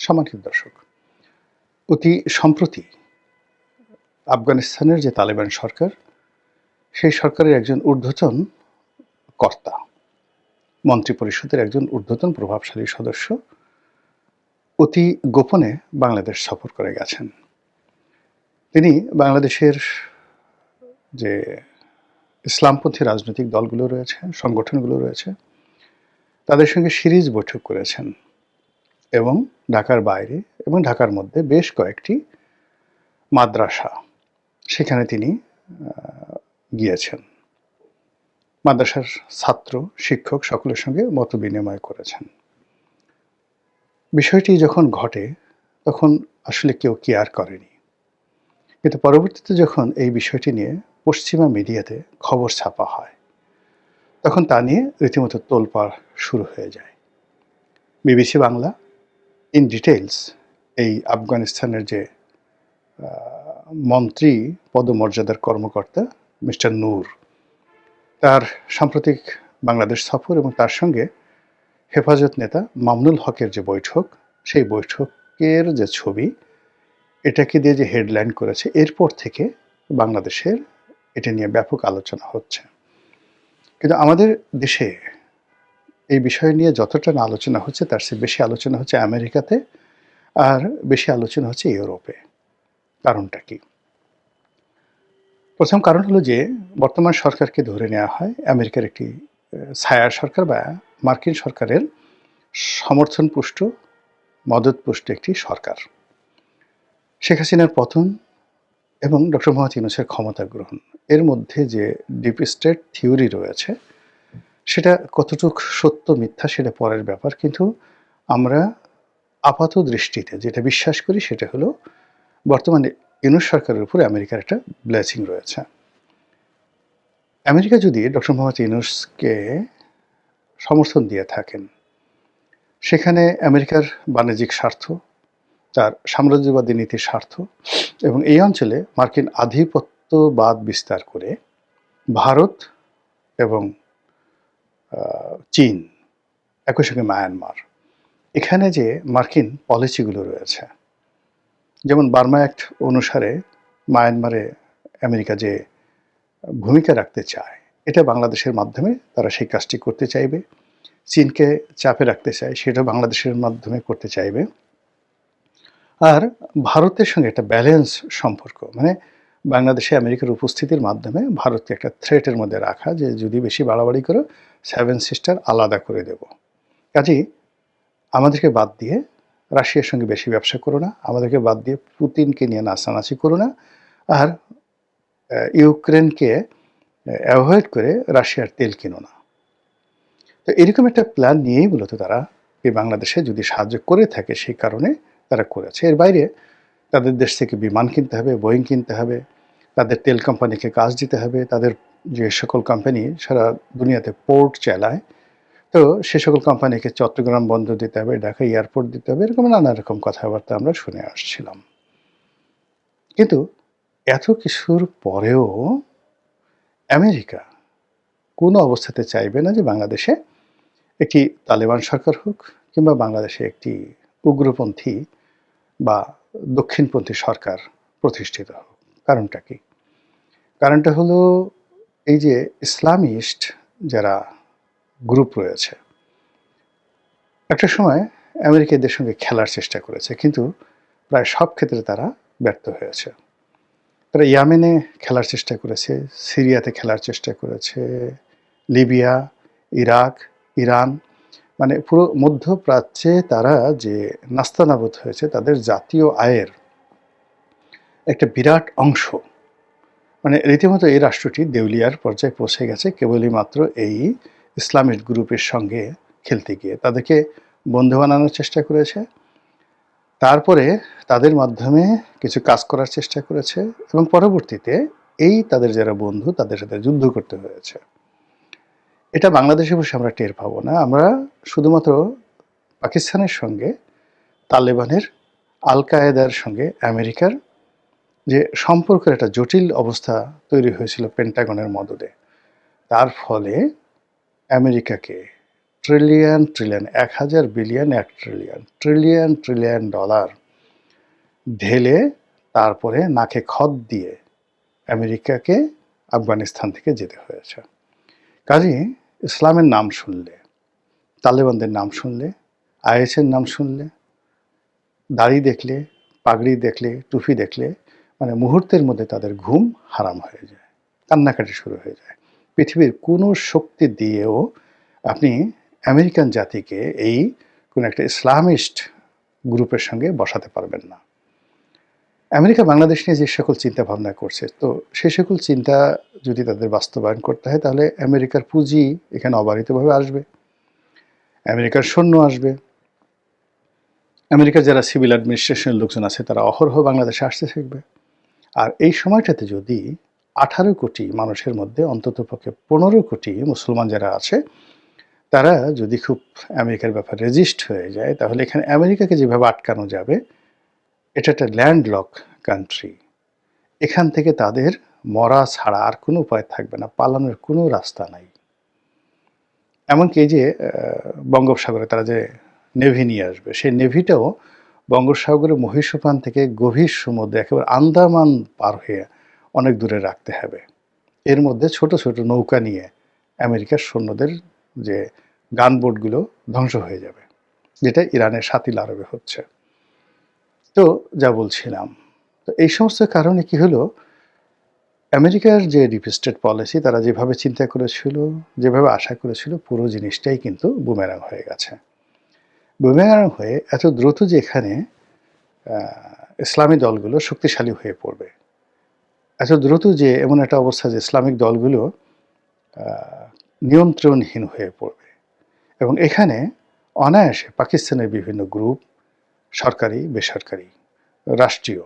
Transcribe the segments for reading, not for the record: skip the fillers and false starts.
সম্মানিত দর্শক, অতি সম্প্রতি আফগানিস্তানের যে তালেবান সরকার, সেই সরকারের একজন ঊর্ধ্বতন কর্তা, মন্ত্রিপরিষদের একজন ঊর্ধ্বতন প্রভাবশালী সদস্য অতি গোপনে বাংলাদেশ সফর করে গেছেন। তিনি বাংলাদেশের যে ইসলামপন্থী রাজনৈতিক দলগুলো রয়েছে, সংগঠনগুলো রয়েছে, তাদের সঙ্গে সিরিজ বৈঠক করেছেন এবং ঢাকার বাইরে এবং ঢাকার মধ্যে বেশ কয়েকটি মাদ্রাসা, সেখানে তিনি গিয়েছেন। মাদ্রাসার ছাত্র, শিক্ষক সকলের সঙ্গে মত বিনিময় করেছেন। বিষয়টি যখন ঘটে তখন আসলে কেউ কেয়ার করেনি, কিন্তু পরবর্তীতে যখন এই বিষয়টি নিয়ে পশ্চিমা মিডিয়াতে খবর ছাপা হয়, তখন তা নিয়ে রীতিমতো তোলপাড় শুরু হয়ে যায়। বিবিসি বাংলা ইন ডিটেইলস এই আফগানিস্তানের যে মন্ত্রী পদমর্যাদার কর্মকর্তা মিস্টার নূর, তার সাম্প্রতিক বাংলাদেশ সফর এবং তার সঙ্গে হেফাজত নেতা মামুনুল হকের যে বৈঠক, সেই বৈঠকের যে ছবি, এটাকে দিয়ে যে হেডলাইন করেছে, এরপর থেকে বাংলাদেশের এটা নিয়ে ব্যাপক আলোচনা হচ্ছে। কিন্তু আমাদের দেশে এই বিষয় নিয়ে যতটা না আলোচনা হচ্ছে, তার চেয়ে বেশি আলোচনা হচ্ছে আমেরিকাতে, আর বেশি আলোচনা হচ্ছে ইউরোপে। কারণটা কি? প্রথম কারণ হলো যে বর্তমান সরকারকে ধরে নেওয়া হয় আমেরিকার একটি ছায়া সরকার বা মার্কিন সরকারের সমর্থনপুষ্ট, মদতপুষ্ট একটি সরকার। শেখ হাসিনার পতন এবং ডক্টর মোহাম্মদ ইউনূসের ক্ষমতা গ্রহণ, এর মধ্যে যে ডিপ স্টেট থিওরি রয়েছে, সেটা কতটুকু সত্য মিথ্যা সেটা পরের ব্যাপার, কিন্তু আমরা আপাত দৃষ্টিতে যেটা বিশ্বাস করি সেটা হলো বর্তমানে ইউনূস সরকারের উপরে আমেরিকার একটা ব্লেসিং রয়েছে। আমেরিকা যদি ডক্টর মোহাম্মদ ইউনূসকে সমর্থন দিয়ে থাকেন, সেখানে আমেরিকার বাণিজ্যিক স্বার্থ, তার সাম্রাজ্যবাদী নীতির স্বার্থ এবং এই অঞ্চলে মার্কিন আধিপত্যবাদ বিস্তার করে ভারত এবং চীন, একই সঙ্গে মায়ানমার, এখানে যে মার্কিন পলিসিগুলো রয়েছে, যেমন বার্মা অ্যাক্ট অনুসারে মায়ানমারে আমেরিকা যে ভূমিকা রাখতে চায়, এটা বাংলাদেশের মাধ্যমে তারা সেই কাজটি করতে চাইবে। চীনকে চাপে রাখতে চায়, সেটা বাংলাদেশের মাধ্যমে করতে চাইবে। আর ভারতের সঙ্গে একটা ব্যালেন্স সম্পর্ক, মানে বাংলাদেশে আমেরিকার উপস্থিতির মাধ্যমে ভারতকে একটা থ্রেটের মধ্যে রাখা, যে যদি বেশি বাড়াবাড়ি করো সেভেন সিস্টার আলাদা করে দেব। কাজেই আমাদেরকে বাদ দিয়ে রাশিয়ার সঙ্গে বেশি ব্যবসা করো না, আমাদেরকে বাদ দিয়ে পুতিনকে নিয়ে নাচানাচি করো না, আর ইউক্রেনকে অ্যাভয়েড করে রাশিয়ার তেল কিনো না। তো এরকম একটা প্ল্যান নিয়েই মূলত তারা এই বাংলাদেশে যদি সাহায্য করে থাকে, সেই কারণে তারা করেছে। এর বাইরে তাদের দেশ থেকে বিমান কিনতে হবে, বোয়িং কিনতে হবে, তাদের তেল কোম্পানিকে কাজ দিতে হবে, তাদের যে সকল কোম্পানি সারা দুনিয়াতে পোর্ট চালায়, তো সে সকল কোম্পানিকে চট্টগ্রাম বন্দর দিতে হবে, ঢাকা এয়ারপোর্ট দিতে হবে, এরকম নানা রকম কথাবার্তা আমরা শুনে আসছিলাম। কিন্তু এত কিছুর পরেও আমেরিকা কোনো অবস্থাতে চাইবে না যে বাংলাদেশে একটি তালেবান সরকার হোক, কিংবা বাংলাদেশে একটি উগ্রপন্থী বা দক্ষিণপন্থী সরকার প্রতিষ্ঠিত হোক। কারণটা কি? কারণটা হলো এই যে ইসলামিস্ট যারা গ্রুপ রয়েছে, একটা সময় আমেরিকা এদের সঙ্গে খেলার চেষ্টা করেছে, কিন্তু প্রায় সব ক্ষেত্রে তারা ব্যর্থ হয়েছে। তারা ইয়ামেনে খেলার চেষ্টা করেছে, সিরিয়াতে খেলার চেষ্টা করেছে, লিবিয়া, ইরাক, ইরান, মানে পুরো মধ্যপ্রাচ্যে তারা যে নাস্তানাবুদ হয়েছে, তাদের জাতীয় আয়ের একটা বিরাট অংশ, মানে রীতিমতো এই রাষ্ট্রটি দেউলিয়ার পর্যায়ে পৌঁছে গেছে কেবলই মাত্র এই ইসলামিক গ্রুপের সঙ্গে খেলতে গিয়ে। তাদেরকে বন্ধু বানানোর চেষ্টা করেছে, তারপরে তাদের মাধ্যমে কিছু কাজ করার চেষ্টা করেছে, এবং পরবর্তীতে এই তাদের যারা বন্ধু, তাদের সাথে যুদ্ধ করতে হয়েছে। এটা বাংলাদেশে বসে আমরা টের পাবো না। আমরা শুধুমাত্র পাকিস্তানের সঙ্গে তালেবানের, আল কায়েদার সঙ্গে আমেরিকার যে সম্পর্কের একটা জটিল অবস্থা তৈরি হয়েছিল পেন্টাগনের মদদে, তার ফলে আমেরিকাকে trillion trillion, 1000 billion 1 trillion, trillion trillion dollar ঢেলে তারপরে নাকে খত দিয়ে আমেরিকাকে আফগানিস্তান থেকে যেতে হয়েছে। কাজেই ইসলামের নাম শুনলে, তালেবানদের নাম শুনলে, আইএসের নাম শুনলে, দাড়ি দেখলে, পাগড়ি দেখলে, টুপি দেখলে মানে মুহূর্তের মধ্যে তাদের ঘুম হারাম হয়ে যায়, কান্নাকাটি শুরু হয়ে যায়। পৃথিবীর কোনো শক্তি দিয়েও আপনি আমেরিকান জাতিকে এই কোনো একটা ইসলামিস্ট গ্রুপের সঙ্গে বসাতে পারবেন না। আমেরিকা বাংলাদেশ নিয়ে যে সকল চিন্তা ভাবনা করছে, তো সে সকল চিন্তা যদি তাদের বাস্তবায়ন করতে হয় তাহলে আমেরিকার পুঁজি এখানে অবারিতভাবে আসবে, আমেরিকার সৈন্য আসবে, আমেরিকার যারা সিভিল অ্যাডমিনিস্ট্রেশনের লোকজন আছে তারা অহরহ বাংলাদেশে আসতে থাকবে। আর এই সময়টাতে যদি 18 কোটি মানুষের মধ্যে অন্ততপক্ষে 15 কোটি মুসলমান যারা আছে তারা যদি খুব আমেরিকার ব্যাপারে রেজিস্ট হয়ে যায়, তাহলে এখানে আমেরিকাকে যেভাবে আটকানো যাবে, এটা একটা ল্যান্ডলক কান্ট্রি, এখান থেকে তাদের মরা ছাড়া আর কোনো উপায় থাকবে না, পালানোর কোনো রাস্তা নাই। এমনকি এই যে বঙ্গোপসাগরে তারা যে নেভি নিয়ে আসবে, সেই নেভিটাও বঙ্গোপসাগরের মহীশোপান থেকে গভীর সমুদ্রে একেবারে আন্দামান পার হয়ে অনেক দূরে রাখতে হবে। এর মধ্যে ছোট ছোট নৌকা নিয়ে আমেরিকার সৈন্যদের যে গানবোটগুলো ধ্বংস হয়ে যাবে, যেটা ইরানের সাতিল আরবে হচ্ছে। তো যা বলছিলাম, তো এই সমস্ত কারণে কি হলো, আমেরিকার যে ডিপ স্টেট পলিসি তারা যেভাবে চিন্তা করেছিল, যেভাবে আশা করেছিল, পুরো জিনিসটাই কিন্তু বুমেরাং হয়ে গেছে। বুমেরাং হয়ে এত দ্রুত যে এখানে ইসলামী দলগুলো শক্তিশালী হয়ে পড়বে, এত দ্রুত যে এমন একটা অবস্থা যে ইসলামিক দলগুলো নিয়ন্ত্রণহীন হয়ে পড়বে, এবং এখানে অনায়াসে পাকিস্তানের বিভিন্ন গ্রুপ, সরকারি, বেসরকারি, রাষ্ট্রীয়,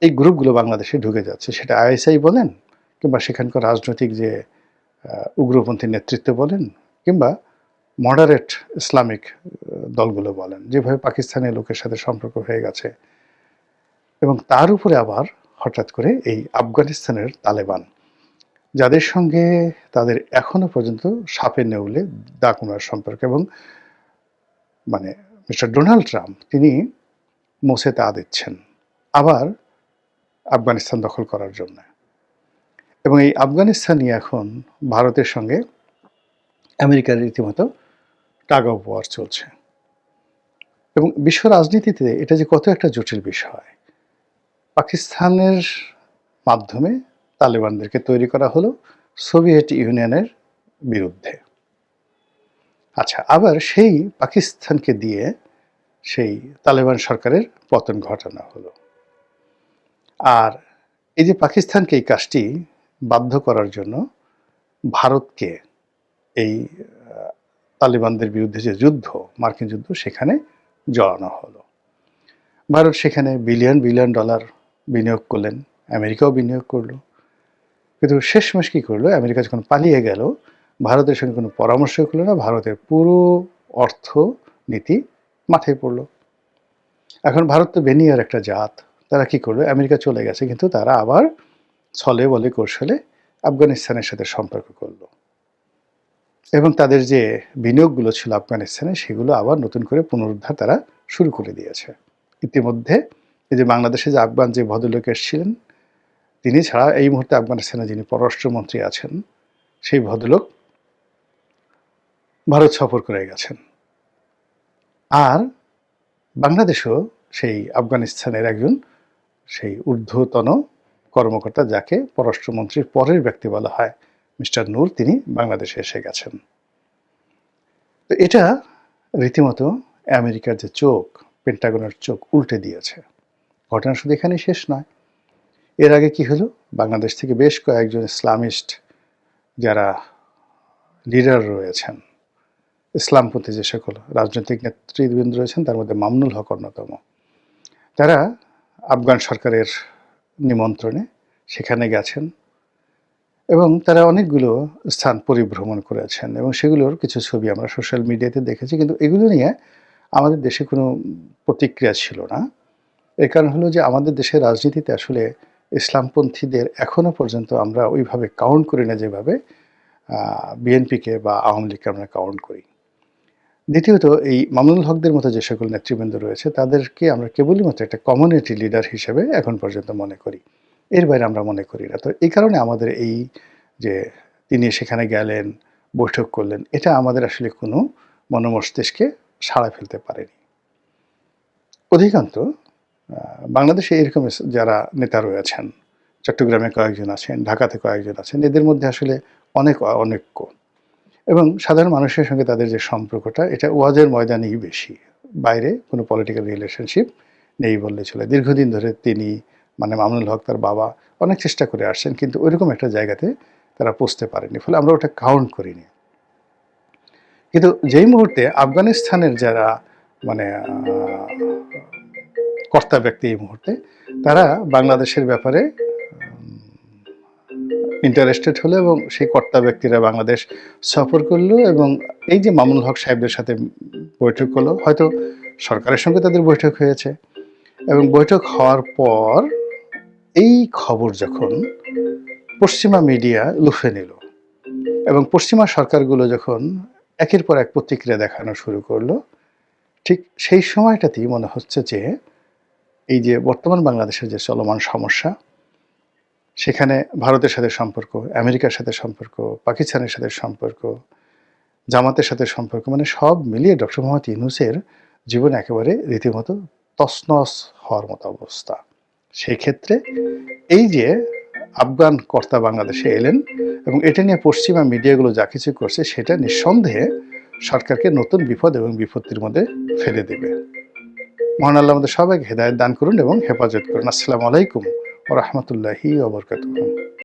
এই গ্রুপগুলো বাংলাদেশে ঢুকে যাচ্ছে। সেটা আইএসআই বলেন, কিংবা সেখানকার রাজনৈতিক যে উগ্রপন্থী নেতৃত্ব বলেন, কিংবা মডারেট ইসলামিক দলগুলো বলেন, যেভাবে পাকিস্তানের লোকের সাথে সম্পর্ক হয়ে গেছে। এবং তার উপরে আবার হঠাৎ করে এই আফগানিস্তানের তালেবান, যাদের সঙ্গে তাদের এখনো পর্যন্ত সাপে নেউলে দাকুনার সম্পর্ক, এবং মানে মিস্টার ডোনাল্ড ট্রাম্প তিনি মোসে তা দিচ্ছেন আবার আফগানিস্তান দখল করার জন্য। এবং এই আফগানিস্তানই এখন ভারতের সঙ্গে আমেরিকার রীতিমতো টাগ অফ ওয়ার চলছে। এবং বিশ্ব রাজনীতিতে এটা যে কত একটা জটিল বিষয়, পাকিস্তানের মাধ্যমে তালেবানদেরকে তৈরি করা হলো সোভিয়েত ইউনিয়নের বিরুদ্ধে। আচ্ছা, আবার সেই পাকিস্তানকে দিয়ে সেই তালেবান সরকারের পতন ঘটানো হলো। আর এই যে পাকিস্তানকে এই কাজটি বাধ্য করার জন্য ভারতকে এই তালেবানদের বিরুদ্ধে যে যুদ্ধ, মার্কিন যুদ্ধ, সেখানে জড়ানো হলো। ভারত সেখানে বিলিয়ন বিলিয়ন ডলার বিনিয়োগ করলেন, আমেরিকাও বিনিয়োগ করলো। কিন্তু শেষমেশ কী করলো, আমেরিকা যখন পালিয়ে গেল, ভারতের সঙ্গে কোনো পরামর্শ করলো না, ভারতের পুরো অর্থনীতি মাথায় পড়লো। এখন ভারত তো বেনিয়ার একটা জাত, তারা কি করলো, আমেরিকা চলে গেছে কিন্তু তারা আবার ছলে বলে কৌশলে আফগানিস্তানের সাথে সম্পর্ক করলো, এবং তাদের যে বিনিয়োগগুলো ছিল আফগানিস্তানে সেগুলো আবার নতুন করে পুনরুদ্ধার তারা শুরু করে দিয়েছে। ইতিমধ্যে এই যে বাংলাদেশে যে আফগান যে ভদ্রলোক এসেছিলেন, তিনি ছাড়া এই মুহূর্তে আফগানিস্তানে যিনি পররাষ্ট্রমন্ত্রী আছেন, সেই ভদ্রলোক ভারত সফর করে গেছেন। আর বাংলাদেশও সেই আফগানিস্তানের একজন সেই ঊর্ধ্বতন কর্মকর্তা, যাকে পররাষ্ট্রমন্ত্রীর পরের ব্যক্তি বলা হয়, মিস্টার নূর, তিনি বাংলাদেশে এসে গেছেন। তো এটা রীতিমতো আমেরিকার যে চোখ, পেন্টাগনের চোখ উল্টে দিয়েছে। ঘটনা শুধু এখানে শেষ নয়, এর আগে কি হলো, বাংলাদেশ থেকে বেশ কয়েকজন ইসলামিস্ট যারা লিডার রয়েছেন, ইসলামপন্থী যে সকল রাজনৈতিক নেতৃবৃন্দ রয়েছেন, তার মধ্যে মামুনুল হক অন্যতম, তারা আফগান সরকারের নিমন্ত্রণে সেখানে গেছেন এবং তারা অনেকগুলো স্থান পরিভ্রমণ করেছেন, এবং সেগুলোর কিছু ছবি আমরা সোশ্যাল মিডিয়াতে দেখেছি। কিন্তু এগুলো নিয়ে আমাদের দেশে কোনো প্রতিক্রিয়া ছিল না। এর কারণ হলো যে আমাদের দেশের রাজনীতিতে আসলে ইসলামপন্থীদের এখনও পর্যন্ত আমরা ওইভাবে কাউন্ট করি না, যেভাবে বিএনপিকে বা আওয়ামী লীগকে আমরা কাউন্ট করি। দ্বিতীয়ত এই মামুনুল হকদের মতো যে সকল নেতৃবৃন্দ রয়েছে তাদেরকে আমরা কেবলই মাত্র একটা কমিউনিটি লিডার হিসেবে এখন পর্যন্ত মনে করি। এর বাইরে আমরা মনে করি না। তো এই কারণে আমাদের এই যে তিনি সেখানে গেলেন, বৈঠক করলেন, এটা আমাদের আসলে কোনো মনোমস্তিষ্কে সাড়া ফেলতে পারেনি। অধিকান্ত বাংলাদেশে এরকম যারা নেতা রয়েছেন, চট্টগ্রামে কয়েকজন আছেন, ঢাকাতে কয়েকজন আছেন, এদের মধ্যে আসলে অনেক অনৈক্য এবং সাধারণ মানুষের সঙ্গে তাদের যে সম্পর্কটা এটা ওয়াজের ময়দানেই বেশি। বাইরে কোনো পলিটিক্যাল রিলেশনশিপ নেই বললে চলে। দীর্ঘদিন ধরে তিনি মানে মামুনুল হক তার বাবা অনেক চেষ্টা করে আসছেন কিন্তু ওইরকম একটা জায়গাতে তারা পৌঁছতে পারেনি। ফলে আমরা ওটা কাউন্ট করিনি। কিন্তু যেই মুহূর্তে আফগানিস্তানের যারা মানে কর্তা ব্যক্তি এই মুহূর্তে তারা বাংলাদেশের ব্যাপারে ইন্টারেস্টেড হলো এবং সেই কর্তা ব্যক্তিরা বাংলাদেশ সফর করলো এবং এই যে মামুনুল হক সাহেবদের সাথে বৈঠক হলো, হয়তো সরকারের সঙ্গে তাদের বৈঠক হয়েছে এবং বৈঠক হওয়ার পর এই খবর যখন পশ্চিমা মিডিয়া লুফে নিল এবং পশ্চিমা সরকারগুলো যখন একের পর এক প্রতিক্রিয়া দেখানো শুরু করলো, ঠিক সেই সময়টাতেই মনে হচ্ছে যে এই যে বর্তমান বাংলাদেশের যে চলমান সমস্যা, সেখানে ভারতের সাথে সম্পর্ক, আমেরিকার সাথে সম্পর্ক, পাকিস্তানের সাথে সম্পর্ক, জামাতের সাথে সম্পর্ক, মানে সব মিলিয়ে ডক্টর মোহাম্মদ ইউনূসের জীবন একেবারে রীতিমতো তছনছ হওয়ার মতো অবস্থা। সেই ক্ষেত্রে এই যে আফগান কর্তা বাংলাদেশে এলেন এবং এটা নিয়ে পশ্চিমা মিডিয়াগুলো যা কিছু করছে সেটা নিঃসন্দেহে সরকারকে নতুন বিপদ এবং বিপত্তির মধ্যে ফেলে দেবে। মহান আল্লাহ আমাদের সবাইকে হেদায়েত দান করুন এবং হেফাজত করুন। আসসালামু আলাইকুম ওয়া রাহমাতুল্লাহি ওয়া বারাকাতুহু।